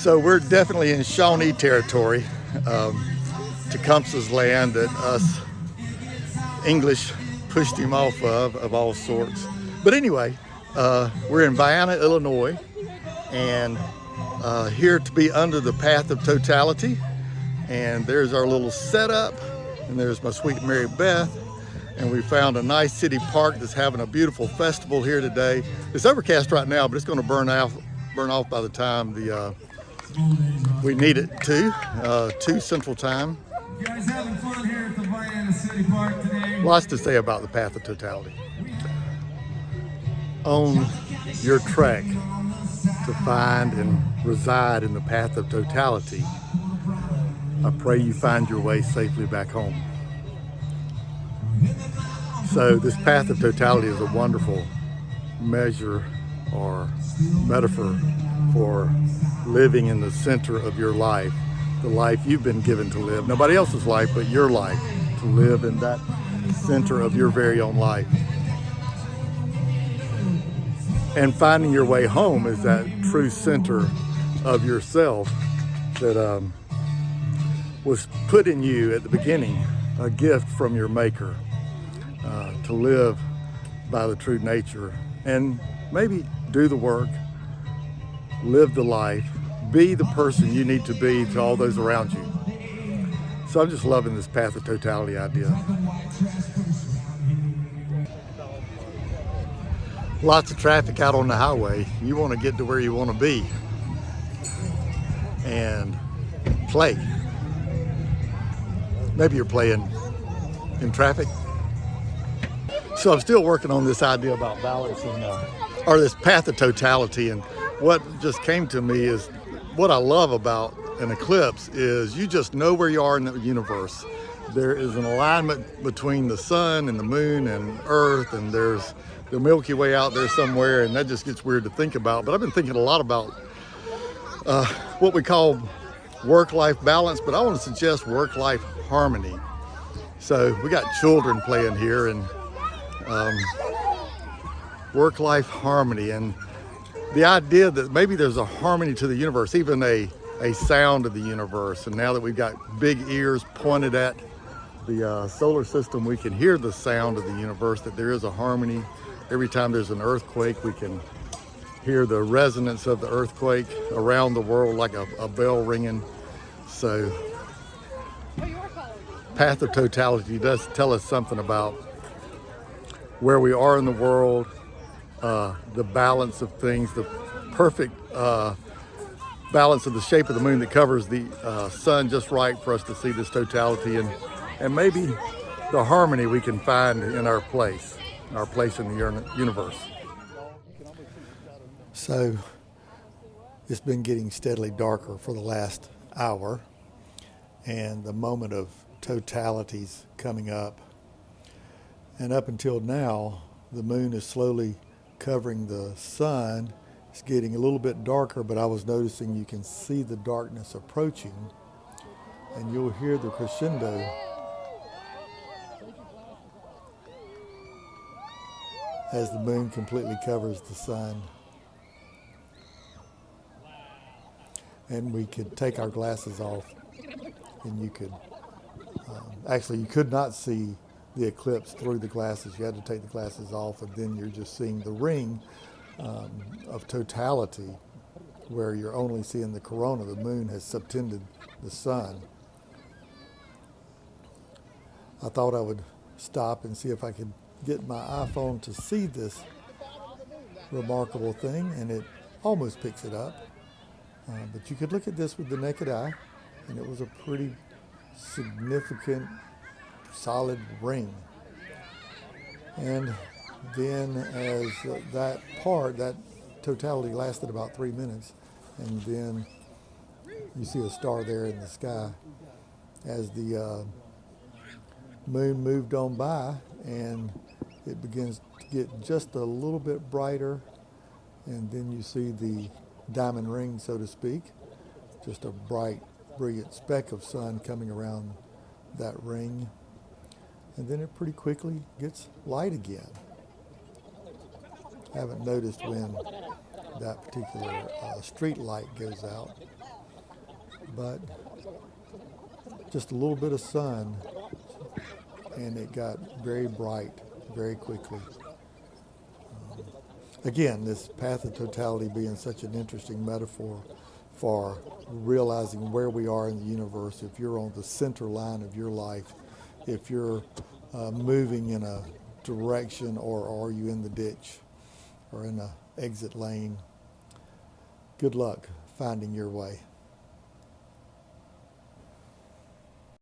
So we're definitely in Shawnee territory, Tecumseh's land that us English pushed him off of all sorts. But anyway, we're in Vienna, Illinois, and here to be under the Path of Totality. And there's our little setup, and there's my sweet Mary Beth. And we found a nice city park that's having a beautiful festival here today. It's overcast right now, but it's going to burn off by the time we need it to 2 Central Time. You guys having fun here at the Vienna City Park today? Lots to say about the Path of Totality. On your trek to find and reside in the Path of Totality, I pray you find your way safely back home. So this Path of Totality is a wonderful measure or metaphor for living in the center of your life, the life you've been given to live. Nobody else's life, but your life, to live in that center of your very own life. And finding your way home is that true center of yourself that was put in you at the beginning, a gift from your Maker, to live by the true nature and maybe do the work, live the life, be the person you need to be to all those around you. So I'm just loving this Path of Totality idea. Lots of traffic out on the highway. You want to get to where you want to be and play. Maybe you're playing in traffic. So I'm still working on this idea about balance or this Path of Totality. And what just came to me is what I love about an eclipse is you just know where you are in the universe. There is an alignment between the sun and the moon and Earth, and there's the Milky Way out there somewhere, and that just gets weird to think about. But I've been thinking a lot about what we call work-life balance, but I want to suggest work-life harmony. So we got children playing here, and work-life harmony, and the idea that maybe there's a harmony to the universe, even a sound of the universe. And now that we've got big ears pointed at the solar system, we can hear the sound of the universe, that there is a harmony. Every time there's an earthquake, we can hear the resonance of the earthquake around the world like a bell ringing. So Path of Totality does tell us something about where we are in the world, the balance of things, the perfect balance of the shape of the moon that covers the sun just right for us to see this totality, and maybe the harmony we can find in our place in the universe. So it's been getting steadily darker for the last hour, and the moment of totality's coming up. And up until now, the moon is slowly covering the sun. It's getting a little bit darker, but I was noticing you can see the darkness approaching, and you'll hear the crescendo as the moon completely covers the sun. And we could take our glasses off, and you could, actually you could not see the eclipse through the glasses. You had to take the glasses off, and then you're just seeing the ring of totality, where you're only seeing the corona. The moon has subtended the sun. I thought I would stop and see if I could get my iPhone to see this remarkable thing, and it almost picks it up. But you could look at this with the naked eye, and it was a pretty significant, solid ring. And then as that totality lasted about 3 minutes, and then you see a star there in the sky as the moon moved on by, and it begins to get just a little bit brighter, and then you see the diamond ring, so to speak, just a bright, brilliant speck of sun coming around that ring, and then it pretty quickly gets light again. I haven't noticed when that particular street light goes out, but just a little bit of sun and it got very bright very quickly. Again, this path of totality being such an interesting metaphor for realizing where we are in the universe. If you're on the center line of your life, if you're moving in a direction, or are you in the ditch or in a exit lane, good luck finding your way.